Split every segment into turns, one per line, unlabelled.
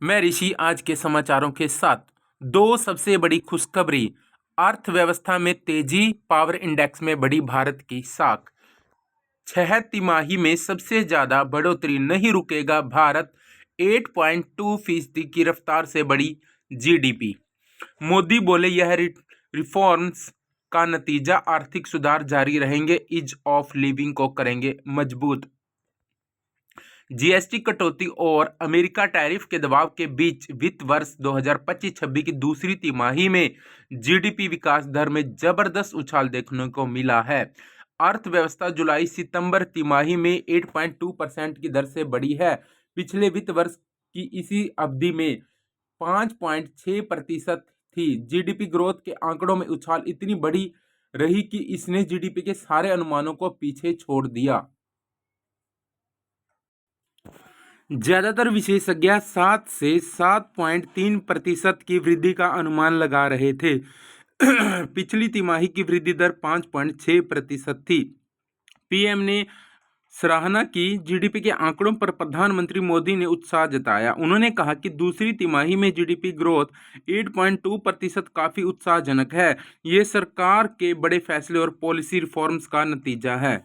मैं ऋषि आज के समाचारों के साथ दो सबसे बड़ी खुशखबरी। अर्थव्यवस्था में तेजी, पावर इंडेक्स में बढ़ी भारत की साख। 6 तिमाही में सबसे ज्यादा बढ़ोतरी, नहीं रुकेगा भारत। 8.2% की रफ्तार से बढ़ी जीडीपी। मोदी बोले यह रिफॉर्म्स का नतीजा, आर्थिक सुधार जारी रहेंगे, ईज ऑफ लिविंग को करेंगे मजबूत। जीएसटी कटौती और अमेरिका टैरिफ के दबाव के बीच वित्त वर्ष 2025-26 की दूसरी तिमाही में जीडीपी विकास दर में जबरदस्त उछाल देखने को मिला है। अर्थव्यवस्था जुलाई सितंबर तिमाही में 8.2% की दर से बढ़ी है। पिछले वित्त वर्ष की इसी अवधि में 5.6% थी। जीडीपी ग्रोथ के आंकड़ों में उछाल इतनी बड़ी रही कि इसने जीडीपी के सारे अनुमानों को पीछे छोड़ दिया। ज्यादातर विशेषज्ञ 7 से 7.3% की वृद्धि का अनुमान लगा रहे थे। पिछली तिमाही की वृद्धि दर 5.6% थी। पीएम ने सराहना की। जीडीपी के आंकड़ों पर प्रधानमंत्री मोदी ने उत्साह जताया। उन्होंने कहा कि दूसरी तिमाही में जीडीपी ग्रोथ 8.2% काफी उत्साहजनक है। ये सरकार के बड़े फैसले और पॉलिसी रिफॉर्म्स का नतीजा है।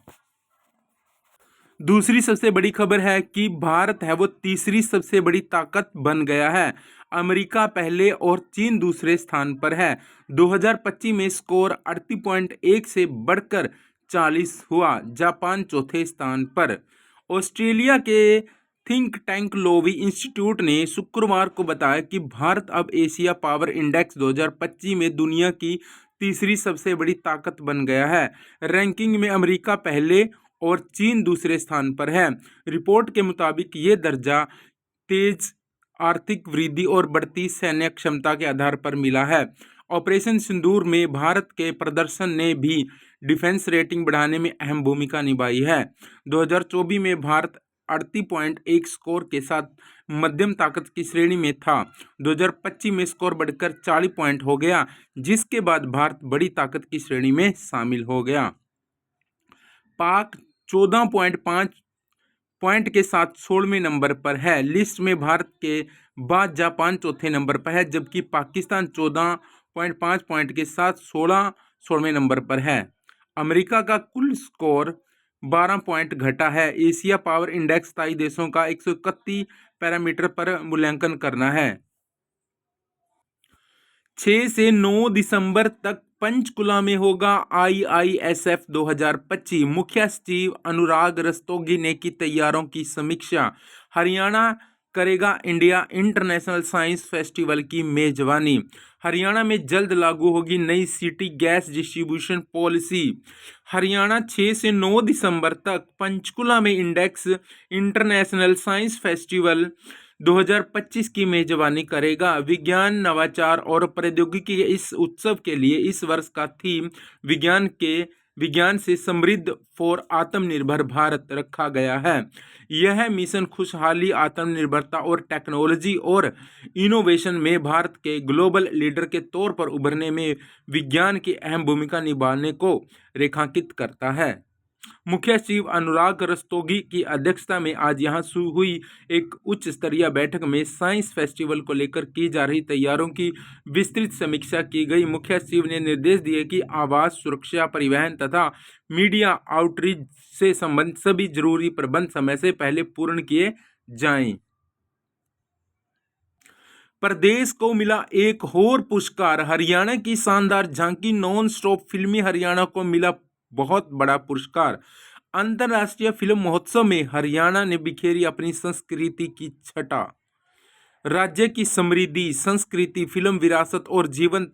दूसरी सबसे बड़ी खबर है कि भारत है वो तीसरी सबसे बड़ी ताकत बन गया है। अमेरिका पहले और चीन दूसरे स्थान पर है। 2025 में स्कोर 38.1 से बढ़कर 40 हुआ। जापान चौथे स्थान पर। ऑस्ट्रेलिया के थिंक टैंक लोवी इंस्टीट्यूट ने शुक्रवार को बताया कि भारत अब एशिया पावर इंडेक्स 2025 में दुनिया की तीसरी सबसे बड़ी ताकत बन गया है। रैंकिंग में अमेरिका पहले और चीन दूसरे स्थान पर है। रिपोर्ट के मुताबिक ये दर्जा तेज आर्थिक वृद्धि और बढ़ती सैन्य क्षमता के आधार पर मिला है। ऑपरेशन सिंदूर में भारत के प्रदर्शन ने भी डिफेंस रेटिंग बढ़ाने में अहम भूमिका निभाई है। 2024 में भारत 38.1 स्कोर के साथ मध्यम ताकत की श्रेणी में था। 2025 में स्कोर बढ़कर 40 पॉइंट हो गया, जिसके बाद भारत बड़ी ताकत की श्रेणी में शामिल हो गया। पाक 14.5 पॉइंट के साथ 16वें नंबर पर है। लिस्ट में भारत के बाद जापान चौथे नंबर पर है, जबकि पाकिस्तान 14.5 पॉइंट के साथ 16वें नंबर पर है। अमेरिका का कुल स्कोर 12 पॉइंट घटा है। एशिया पावर इंडेक्स 27 देशों का 131 पैरामीटर पर मूल्यांकन करना है। 6 से 9 दिसंबर तक पंचकुला में होगा IISF 2025। मुख्य सचिव अनुराग रस्तोगी ने की तैयारियों की समीक्षा। हरियाणा करेगा इंडिया इंटरनेशनल साइंस फेस्टिवल की मेजबानी। हरियाणा में जल्द लागू होगी नई city gas distribution policy. Haryana 6 से 9 दिसंबर तक पंचकुला में इंडेक्स इंटरनेशनल साइंस फेस्टिवल 2025 की मेजबानी करेगा। विज्ञान, नवाचार और प्रौद्योगिकी के इस उत्सव के लिए इस वर्ष का थीम विज्ञान से समृद्ध फॉर आत्मनिर्भर भारत रखा गया है। यह मिशन खुशहाली, आत्मनिर्भरता और टेक्नोलॉजी और इनोवेशन में भारत के ग्लोबल लीडर के तौर पर उभरने में विज्ञान की अहम भूमिका निभाने को रेखांकित करता है। मुख्य सचिव अनुराग रस्तोगी की अध्यक्षता में आज यहां हुई एक उच्च स्तरीय बैठक में साइंस फेस्टिवल को लेकर की जा रही तैयारियों की विस्तृत समीक्षा की गई। मुख्य सचिव ने निर्देश दिए कि आवास, सुरक्षा, परिवहन तथा मीडिया आउटरीच से संबंधित सभी जरूरी प्रबंध समय से पहले पूर्ण किए जाएं। प्रदेश को मिला एक और पुरस्कार। हरियाणा की शानदार झांकी नॉन स्टॉप फिल्मी हरियाणा को मिला बहुत बड़ा पुरस्कार। अंतर्राष्ट्रीय फिल्म महोत्सव में हरियाणा ने बिखेरी अपनी संस्कृति की छटा। राज्य की समृद्धि, संस्कृति, फिल्म विरासत और जीवन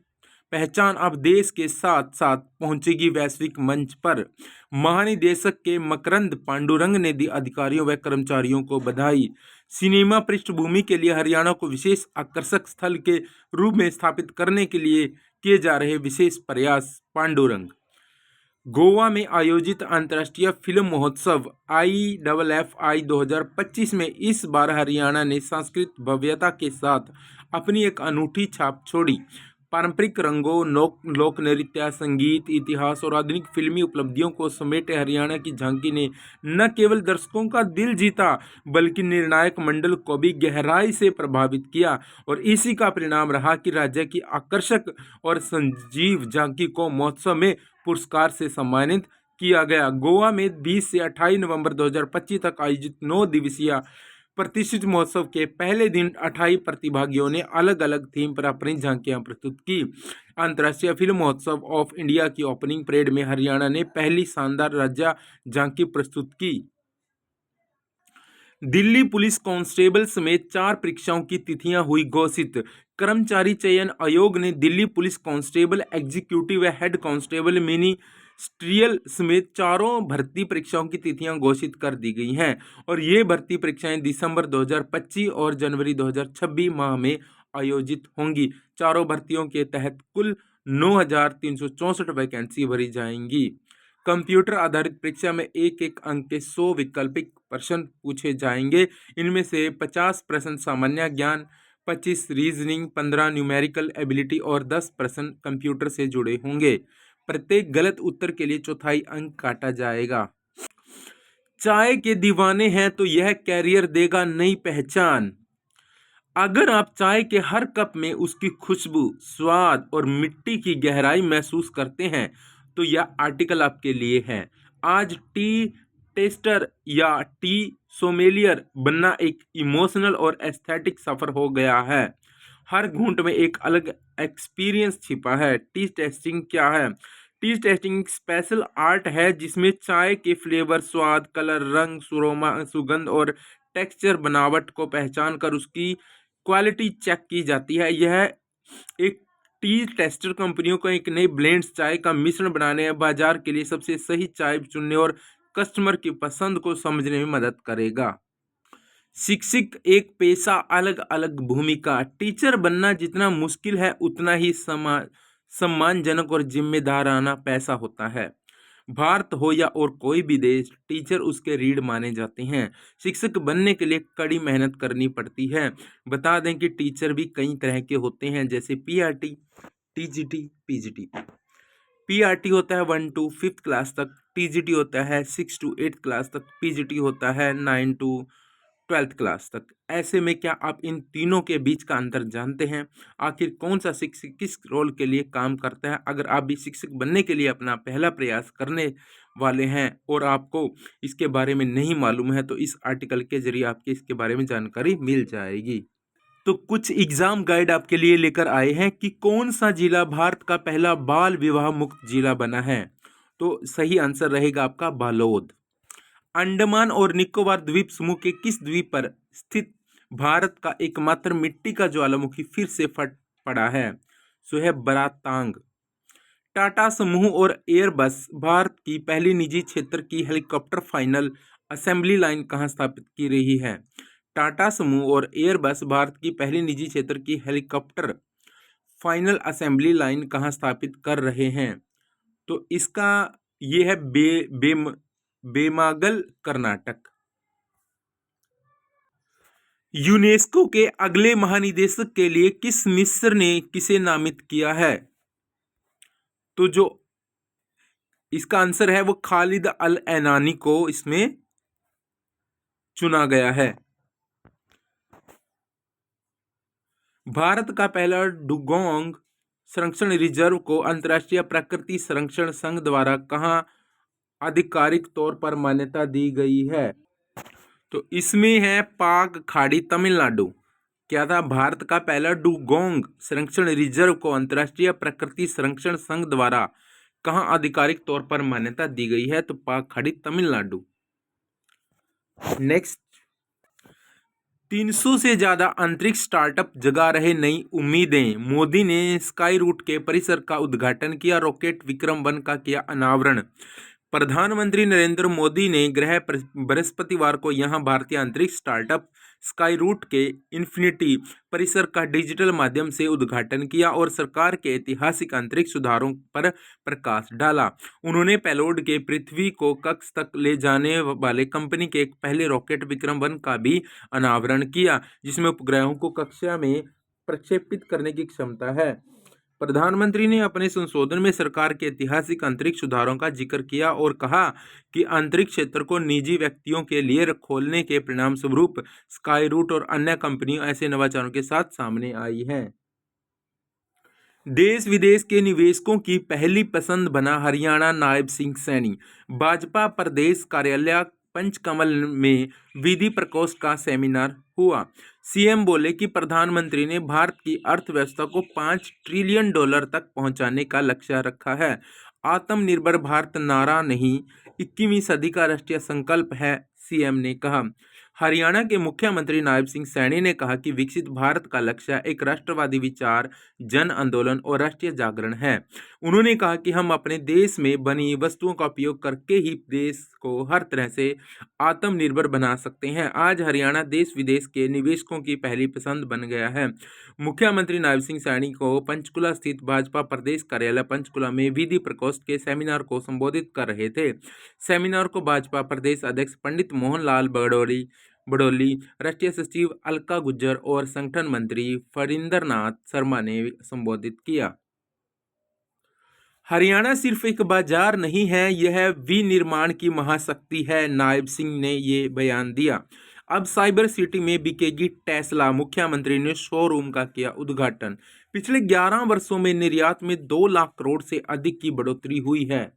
पहचान अब देश के साथ साथ पहुंचेगी वैश्विक मंच पर। महानिदेशक के मकरंद पांडुरंग ने दी अधिकारियों व कर्मचारियों को बधाई। सिनेमा पृष्ठभूमि के लिए हरियाणा को विशेष आकर्षक स्थल के रूप में स्थापित करने के लिए किए जा रहे विशेष प्रयास। पांडुरंग गोवा में आयोजित अंतर्राष्ट्रीय फिल्म महोत्सव IFFI 2025 में इस बार हरियाणा ने सांस्कृतिक भव्यता के साथ अपनी एक अनूठी छाप छोड़ी। पारंपरिक रंगों, लोक नृत्य, संगीत, इतिहास और आधुनिक फिल्मी उपलब्धियों को समेटे हरियाणा की झांकी ने न केवल दर्शकों का दिल जीता, बल्कि निर्णायक मंडल को भी गहराई से प्रभावित किया। और इसी का परिणाम रहा कि राज्य की आकर्षक और संजीव झांकी को महोत्सव में पुरस्कार से सम्मानित किया गया। गोवा में 20 से 28 नवंबर 2025 तक आयोजित 9 दिवसीय प्रतिष्ठित महोत्सव के पहले दिन 28 प्रतिभागियों ने अलग अलग थीम पर अपनी झांकियां प्रस्तुत की। अंतर्राष्ट्रीय फिल्म महोत्सव ऑफ इंडिया की ओपनिंग परेड में हरियाणा ने पहली शानदार राज्य झांकी प्रस्तुत की। दिल्ली पुलिस कांस्टेबल समेत 4 परीक्षाओं की तिथियां हुई घोषित। कर्मचारी चयन आयोग ने दिल्ली पुलिस कांस्टेबल, एग्जीक्यूटिव व हेड कांस्टेबल, मिनिस्ट्रियल समेत चारों भर्ती परीक्षाओं की तिथियां घोषित कर दी गई हैं। और ये भर्ती परीक्षाएं दिसंबर 2025 और जनवरी 2026 माह में आयोजित होंगी। चारों भर्तियों के तहत कुल 9,364 वैकेंसी भरी जाएंगी। कंप्यूटर आधारित परीक्षा में एक एक अंक के 100 वैकल्पिक प्रश्न पूछे जाएंगे। इनमें से 50 प्रश्न सामान्य ज्ञान, 25 रीजनिंग, 15 न्यूमेरिकल एबिलिटी और 10 प्रश्न कंप्यूटर से जुड़े होंगे। प्रत्येक गलत उत्तर के लिए चौथाई अंक काटा जाएगा। चाय के दीवाने हैं तो यह कैरियर देगा नई पहचान। अगर आप चाय के हर कप में उसकी खुशबू, स्वाद और मिट्टी की गहराई महसूस करते हैं तो यह आर्टिकल आपके लिए है। आज टी टेस्टर या टी सोमेलियर बनना एक इमोशनल और एस्थेटिक सफर हो गया है। हर घूंट में एक अलग एक्सपीरियंस छिपा है। टी टेस्टिंग क्या है? टी टेस्टिंग एक स्पेशल आर्ट है जिसमें चाय के फ्लेवर, स्वाद, कलर, रंग, सुरोमा, सुगंध और टेक्सचर बनावट को पहचान कर उसकी क्वालिटी चेक की जाती है। यह एक टी टेस्टर कंपनियों को एक नई ब्लेंड्स चाय का मिश्रण बनाने, बाजार के लिए सबसे सही चाय चुनने और कस्टमर की पसंद को समझने में मदद करेगा। शिक्षक एक पेशा, अलग अलग भूमिका। टीचर बनना जितना मुश्किल है उतना ही सम्मानजनक और जिम्मेदाराना पेशा होता है। भारत हो या और कोई भी देश, टीचर उसके रीढ़ माने जाते हैं। शिक्षक बनने के लिए कड़ी मेहनत करनी पड़ती है। बता दें कि टीचर भी कई तरह के होते हैं, जैसे पीआरटी, टीजीटी, पीजीटी। पीआरटी होता है 1 to 5th क्लास तक, टीजीटी होता है 6 to 8th क्लास तक, पीजीटी होता है 9 to 12th क्लास तक। ऐसे में क्या आप इन तीनों के बीच का अंतर जानते हैं? आखिर कौन सा शिक्षक किस रोल के लिए काम करता है? अगर आप भी शिक्षक बनने के लिए अपना पहला प्रयास करने वाले हैं और आपको इसके बारे में नहीं मालूम है, तो इस आर्टिकल के जरिए आपको इसके बारे में जानकारी मिल जाएगी। तो कुछ एग्जाम गाइड आपके लिए लेकर आए हैं कि कौन सा जिला भारत का पहला बाल विवाह मुक्त जिला बना है। तो सही आंसर रहेगा आपका बालोद। अंडमान और निकोबार द्वीप समूह के किस द्वीप पर स्थित भारत का एकमात्र मिट्टी का ज्वालामुखी फिर से फट पड़ा है? सो है बरातांग। टाटा समूह और एयरबस भारत की पहली निजी क्षेत्र की हेलीकॉप्टर फाइनल असेंबली लाइन कहाँ स्थापित की रही है? टाटा समूह और एयरबस भारत की पहली निजी क्षेत्र की हेलीकॉप्टर फाइनल असेंबली लाइन कहाँ स्थापित कर रहे हैं? तो इसका ये है बेमागल, कर्नाटक। यूनेस्को के अगले महानिदेशक के लिए किस मिस्र ने किसे नामित किया है? तो जो इसका आंसर है वो खालिद अल ऐनानी को इसमें चुना गया है। भारत का पहला डुगोंग संरक्षण रिजर्व को अंतर्राष्ट्रीय प्रकृति संरक्षण संघ द्वारा कहाँ आधिकारिक तौर पर मान्यता दी गई है? तो इसमें है पाक खाड़ी, तमिलनाडु। क्या था? भारत का पहला डुगोंग संरक्षण रिजर्व को अंतर्राष्ट्रीय प्रकृति संरक्षण संघ द्वारा कहाँ आधिकारिक तौर पर मान्यता दी गई है? तो पाक खाड़ी, तमिलनाडु। नेक्स्ट, 300 से ज्यादा अंतरिक्ष स्टार्टअप जगा रहे नई उम्मीदें। मोदी ने स्काई रूट के परिसर का उद्घाटन किया, रॉकेट विक्रम 1 का किया अनावरण। प्रधानमंत्री नरेंद्र मोदी ने ग्रह बृहस्पतिवार को यहां भारतीय अंतरिक्ष स्टार्टअप स्काई रूट के इन्फिनिटी परिसर का डिजिटल माध्यम से उद्घाटन किया और सरकार के ऐतिहासिक अंतरिक्ष सुधारों पर प्रकाश डाला। उन्होंने पेलोड के पृथ्वी को कक्ष तक ले जाने वाले कंपनी के एक पहले रॉकेट विक्रम 1 का भी अनावरण किया, जिसमें उपग्रहों को कक्षा में प्रक्षेपित करने की क्षमता है। प्रधानमंत्री ने अपने संशोधन में सरकार के ऐतिहासिक अंतरिक्ष सुधारों का जिक्र किया और कहा कि अंतरिक्ष क्षेत्र को निजी व्यक्तियों के लिए खोलने के परिणाम स्वरूप स्काई रूट और अन्य कंपनियों ऐसे नवाचारों के साथ सामने आई है। देश विदेश के निवेशकों की पहली पसंद बना हरियाणा नायब सिंह सैनी। भाजपा प्रदेश कार्यालय पंचकमल में विधि प्रकोष्ठ का सेमिनार हुआ। सीएम बोले कि प्रधानमंत्री ने भारत की अर्थव्यवस्था को $5 ट्रिलियन तक पहुंचाने का लक्ष्य रखा है। आत्मनिर्भर भारत नारा नहीं, 21वीं सदी का राष्ट्रीय संकल्प है, सीएम ने कहा। हरियाणा के मुख्यमंत्री नायब सिंह सैनी ने कहा कि विकसित भारत का लक्ष्य एक राष्ट्रवादी विचार, जन आंदोलन और राष्ट्रीय जागरण है। उन्होंने कहा कि हम अपने देश में बनी वस्तुओं का उपयोग करके ही देश को हर तरह से आत्मनिर्भर बना सकते हैं। आज हरियाणा देश विदेश के निवेशकों की पहली पसंद बन गया है। मुख्यमंत्री नायब सिंह सैनी को पंचकुला स्थित भाजपा प्रदेश कार्यालय पंचकुला में विधि प्रकोष्ठ के सेमिनार को संबोधित कर रहे थे। सेमिनार को भाजपा प्रदेश अध्यक्ष पंडित मोहन लाल बड़ोली, राष्ट्रीय सचिव अलका गुज्जर और संगठन मंत्री फरिंदर नाथ शर्मा ने संबोधित किया। हरियाणा सिर्फ एक बाजार नहीं है, यह विनिर्माण की महाशक्ति है, नायब सिंह ने ये बयान दिया। अब साइबर सिटी में बिकेगी टेस्ला, मुख्यमंत्री ने शोरूम का किया उद्घाटन। पिछले 11 वर्षों में निर्यात में 2 लाख करोड़ से अधिक की बढ़ोतरी हुई है।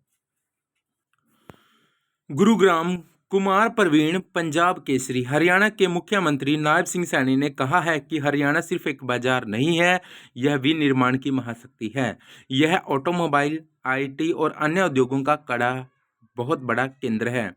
गुरुग्राम कुमार प्रवीण पंजाब केसरी। हरियाणा के मुख्यमंत्री नायब सिंह सैनी ने कहा है कि हरियाणा सिर्फ एक बाजार नहीं है, यह विनिर्माण की महाशक्ति है। यह ऑटोमोबाइल, आईटी और अन्य उद्योगों का बहुत बड़ा केंद्र है।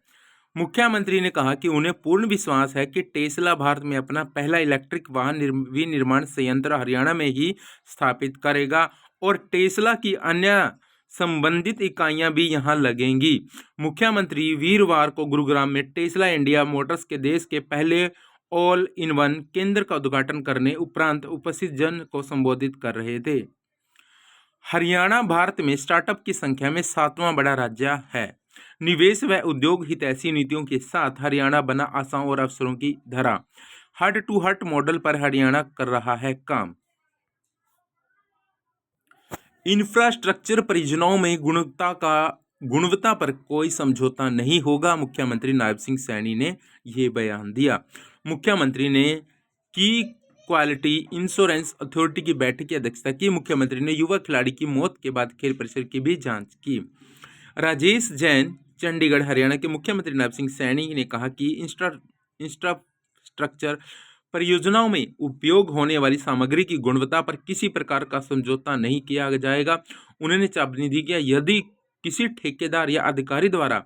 मुख्यमंत्री ने कहा कि उन्हें पूर्ण विश्वास है कि टेस्ला भारत में अपना पहला इलेक्ट्रिक वाहन विनिर्माण संयंत्र हरियाणा में ही स्थापित करेगा और टेस्ला की अन्य संबंधित इकाइयां भी यहां लगेंगी। मुख्यमंत्री वीरवार को गुरुग्राम में टेस्ला इंडिया मोटर्स के देश के पहले ऑल इन वन केंद्र का उद्घाटन करने उपरांत उपस्थित जन को संबोधित कर रहे थे। हरियाणा भारत में स्टार्टअप की संख्या में 7वां बड़ा राज्य है। निवेश व उद्योग हितैषी नीतियों के साथ हरियाणा बना आशाओं और अवसरों की धरा। हट टू हट मॉडल पर हरियाणा कर रहा है काम। इंफ्रास्ट्रक्चर परियोजनाओं में गुणवत्ता पर कोई समझौता नहीं होगा, मुख्यमंत्री नायब सिंह सैनी ने यह बयान दिया। मुख्यमंत्री ने की क्वालिटी इंश्योरेंस अथॉरिटी की बैठक की अध्यक्षता की। मुख्यमंत्री ने युवा खिलाड़ी की मौत के बाद खेल परिसर की भी जांच की। राजेश जैन, चंडीगढ़। हरियाणा के मुख्यमंत्री नायब सिंह सैनी ने कहा कि इंफ्रास्ट्रक्चर परियोजनाओं में उपयोग होने वाली सामग्री की गुणवत्ता पर किसी प्रकार का समझौता नहीं किया जाएगा। उन्होंने चेतावनी दी कि यदि किसी ठेकेदार या अधिकारी द्वारा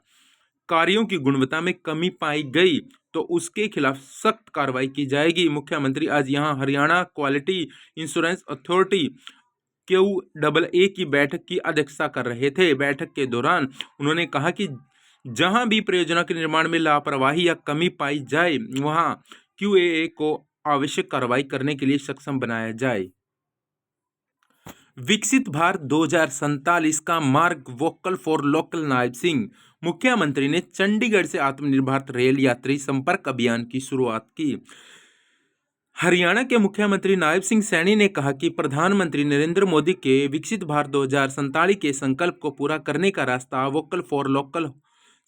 कार्यों की गुणवत्ता में कमी पाई गई तो उसके खिलाफ सख्त कार्रवाई की जाएगी। मुख्यमंत्री आज यहां Haryana quality insurance authority QAA की बैठक की अध्यक्षता कर रहे थे। बैठक के दौरान उन्होंने कहा कि जहां भी परियोजना के निर्माण में लापरवाही या कमी पाई जाए वहां QAA को आवश्यक कार्रवाई करने के लिए सक्षम बनाया जाए। विकसित भारत 2047 का मार्ग, vocal for local. Nayab Singh. मुख्यमंत्री ने चंडीगढ़ से आत्मनिर्भर भारत रेल यात्री संपर्क अभियान की शुरुआत की। हरियाणा के मुख्यमंत्री नायब सिंह सैनी ने कहा कि प्रधानमंत्री नरेंद्र मोदी के विकसित भारत 2047 के संकल्प को पूरा करने का रास्ता वोकल फॉर लोकल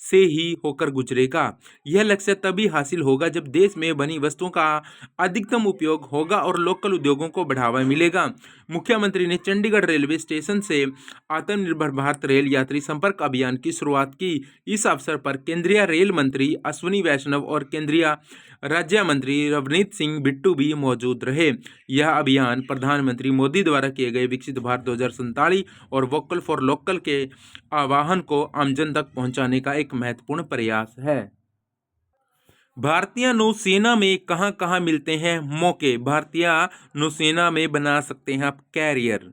से ही होकर गुजरेगा। यह लक्ष्य तभी हासिल होगा जब देश में बनी वस्तुओं का अधिकतम उपयोग होगा और लोकल उद्योगों को बढ़ावा मिलेगा। मुख्यमंत्री ने चंडीगढ़ रेलवे स्टेशन से आत्मनिर्भर भारत रेल यात्री संपर्क अभियान की शुरुआत की। इस अवसर पर केंद्रीय रेल मंत्री अश्विनी वैष्णव और केंद्रीय राज्य मंत्री रवनीत सिंह बिट्टू भी मौजूद रहे। यह अभियान प्रधानमंत्री मोदी द्वारा किए गए विकसित भारत 2047 और वोकल फॉर लोकल के आह्वान को आमजन तक पहुंचाने का एक महत्वपूर्ण प्रयास है। भारतीय नौसेना में कहां कहां मिलते हैं मौके? भारतीय नौसेना में बना सकते हैं आप career.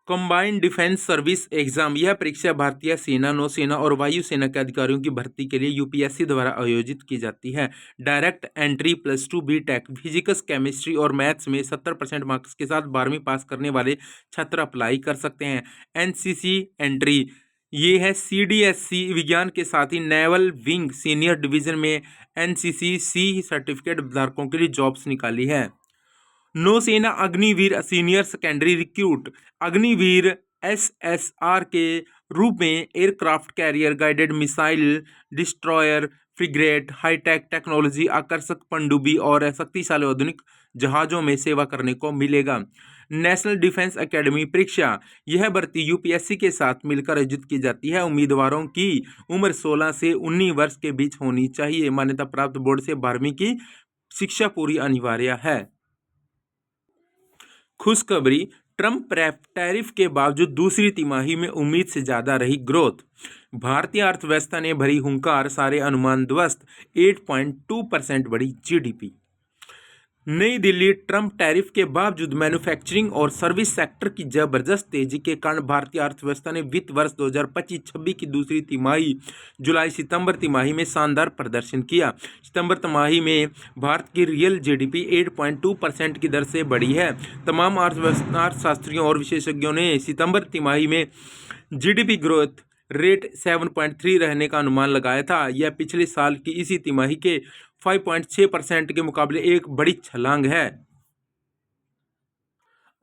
Combined defence service exam. यह परीक्षा भारतीय सेना, नौसेना और वायुसेना के अधिकारियों की भर्ती के लिए यूपीएससी द्वारा आयोजित की जाती है। Direct entry +2 BTech physics, chemistry और मैथ्स में 70% मार्क्स के साथ 12वीं पास करने वाले छात्र अप्लाई कर सकते हैं। एनसीसी एंट्री, ये है CDSC विज्ञान के साथ ही नेवल विंग सीनियर डिवीजन में NCC C सर्टिफिकेट धारकों के लिए जॉब्स निकाली है। नौसेना Agniveer senior secondary recruit Agniveer SSR के रूप में aircraft carrier, guided missile destroyer, frigate, hitech technology, आकर्षक पनडुब्बी और शक्तिशाली आधुनिक जहाजों में सेवा करने को मिलेगा। नेशनल डिफेंस एकेडमी परीक्षा, यह भर्ती यूपीएससी के साथ मिलकर आयोजित की जाती है। उम्मीदवारों की उम्र 16 से 19 वर्ष के बीच होनी चाहिए। मान्यता प्राप्त बोर्ड से 12वीं की शिक्षा पूरी अनिवार्य है। खुशखबरी, ट्रंप टैरिफ के बावजूद दूसरी तिमाही में उम्मीद से ज्यादा रही ग्रोथ। भारतीय अर्थव्यवस्था ने भरी हुंकार, सारे अनुमान ध्वस्त, 8.2% बढ़ी जीडीपी। नई दिल्ली, ट्रंप टैरिफ के बावजूद मैन्युफैक्चरिंग और सर्विस सेक्टर की जबरदस्त तेजी के कारण भारतीय अर्थव्यवस्था ने वित्त वर्ष 2025-26 की दूसरी तिमाही जुलाई-सितंबर तिमाही में शानदार प्रदर्शन किया। सितंबर तिमाही में भारत की रियल जीडीपी 8.2% की दर से बढ़ी है। तमाम अर्थशास्त्रियों और विशेषज्ञों ने सितंबर तिमाही में जीडीपी ग्रोथ रेट 7.3 रहने का अनुमान लगाया था। यह पिछले साल की इसी तिमाही के 5.6% के मुकाबले एक बड़ी छलांग है।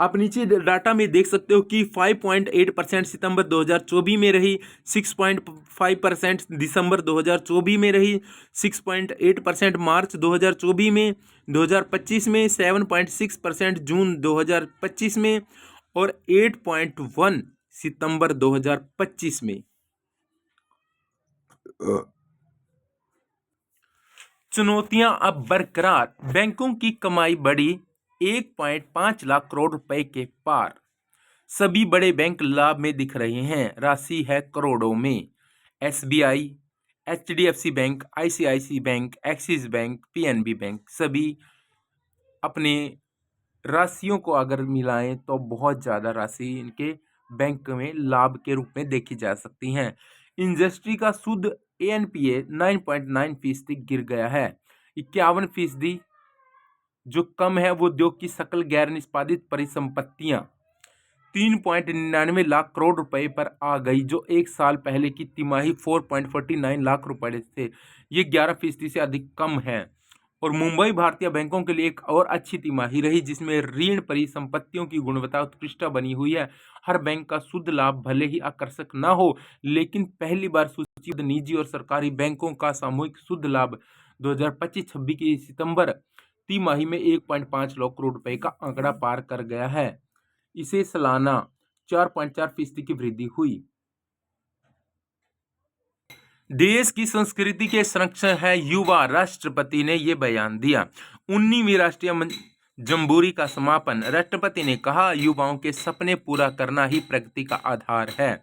आप नीचे डाटा में देख सकते हो कि 5.8% सितंबर 2024 में रही, 6.5% दिसंबर 2024 में रही, 6.8% मार्च 2024 में, 2025 में 7.6% जून 2025 में और 8.1 सितंबर 2025 में। चुनौतियां अब बरकरार, बैंकों की कमाई बढ़ी 1.5 लाख करोड़ रुपए के पार। सभी बड़े बैंक लाभ में दिख रहे हैं, राशि है करोड़ों में। SBI, HDFC bank, ICIC bank, Axis bank, PNB bank सभी अपने राशियों को अगर मिलाएं तो बहुत ज़्यादा राशि इनके बैंक में लाभ के रूप में देखी जा सकती हैं। इंडस्ट्री का शुद्ध एनपीए 9.9% गिर गया है। 51% जो कम है वो उद्योग की सकल गैर निष्पादित परिसंपत्तियां 3.99 लाख करोड़ रुपए पर आ गई, जो एक साल पहले की तिमाही 4.49 लाख रुपए थे। ये 11% से अधिक कम है। और मुंबई भारतीय बैंकों के लिए एक और अच्छी तिमाही रही, जिसमें ऋण परिसंपत्तियों की गुणवत्ता उत्कृष्ट बनी हुई है। हर बैंक का शुद्ध लाभ भले ही आकर्षक ना हो, लेकिन पहली बार सूचीबद्ध निजी और सरकारी बैंकों का सामूहिक शुद्ध लाभ 2025-26 की सितंबर तिमाही में 1.5 लाख करोड़ रुपए का आंकड़ा पार कर गया है। इसे सालाना 4.4% की वृद्धि हुई। देश की संस्कृति के संरक्षण है युवा, राष्ट्रपति ने यह बयान दिया। 19वीं राष्ट्रीय जम्बूरी का समापन, राष्ट्रपति ने कहा युवाओं के सपने पूरा करना ही प्रगति का आधार है।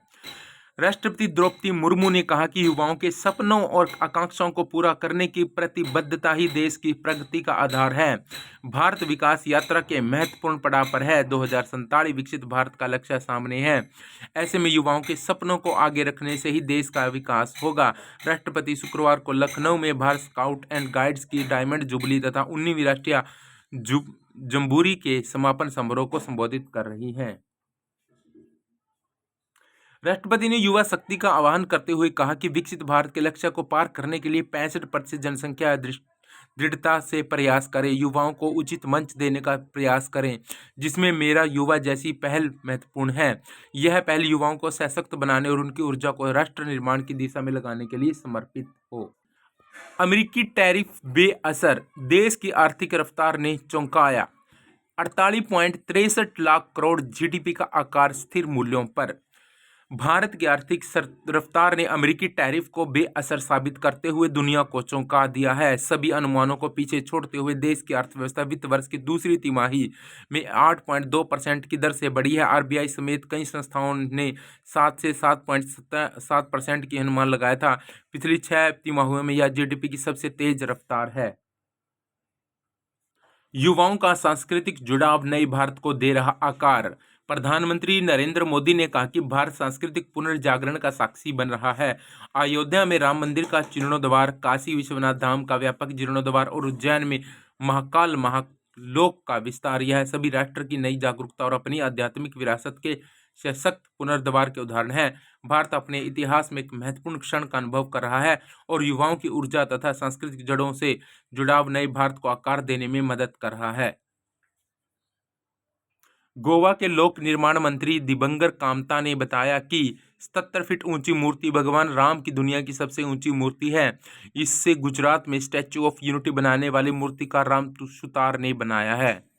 राष्ट्रपति द्रौपदी मुर्मू ने कहा कि युवाओं के सपनों और आकांक्षाओं को पूरा करने की प्रतिबद्धता ही देश की प्रगति का आधार है। भारत विकास यात्रा के महत्वपूर्ण पड़ाव पर है। 2047 विकसित भारत का लक्ष्य सामने है। ऐसे में युवाओं के सपनों को आगे रखने से ही देश का विकास होगा। राष्ट्रपति शुक्रवार को लखनऊ में भारत स्काउट एंड गाइड्स की डायमंड जुबली तथा 19वीं राष्ट्रीय जम्बूरी के समापन समारोह को संबोधित कर रही हैं। राष्ट्रपति ने युवा शक्ति का आह्वान करते हुए कहा कि विकसित भारत के लक्ष्य को पार करने के लिए 65% जनसंख्या दृढ़ता से प्रयास करें। युवाओं को उचित मंच देने का प्रयास करें, जिसमें मेरा युवा जैसी पहल महत्वपूर्ण है। यह पहल युवाओं को सशक्त बनाने और उनकी ऊर्जा को राष्ट्र निर्माण की दिशा में लगाने के लिए समर्पित हो। अमेरिकी टैरिफ बेअसर, देश की आर्थिक रफ्तार ने चौंकाया। 48.63 लाख करोड़ जीडीपी का आकार स्थिर मूल्यों पर। भारत की आर्थिक रफ्तार ने अमेरिकी टैरिफ को बेअसर साबित करते हुए दुनिया को चौंका दिया है। सभी अनुमानों को पीछे छोड़ते हुए देश की अर्थव्यवस्था वित्त वर्ष की दूसरी तिमाही में 8.2% की दर से बढ़ी है। आरबीआई समेत कई संस्थाओं ने 7 से 7.7% की अनुमान लगाया था। पिछली 6 तिमाहियों में यह जीडीपी की सबसे तेज रफ्तार है। युवाओं का सांस्कृतिक जुड़ाव नए भारत को दे रहा आकार। प्रधानमंत्री नरेंद्र मोदी ने कहा कि भारत सांस्कृतिक पुनर्जागरण का साक्षी बन रहा है। अयोध्या में राम मंदिर का जीर्णोद्धार, काशी विश्वनाथ धाम का व्यापक जीर्णोद्धार और उज्जैन में महाकाल महालोक का विस्तार, यह सभी राष्ट्र की नई जागरूकता और अपनी आध्यात्मिक विरासत के सशक्त पुनर्द्वार के उदाहरण है। भारत अपने इतिहास में एक महत्वपूर्ण क्षण का अनुभव कर रहा है और युवाओं की ऊर्जा तथा सांस्कृतिक जड़ों से जुड़ाव नए भारत को आकार देने में मदद कर रहा है। गोवा के लोक निर्माण मंत्री दिबंकर कामता ने बताया कि 77 फीट ऊंची मूर्ति भगवान राम की दुनिया की सबसे ऊंची मूर्ति है। इससे गुजरात में स्टैच्यू ऑफ यूनिटी बनाने वाले मूर्तिकार राम सुतार ने बनाया है।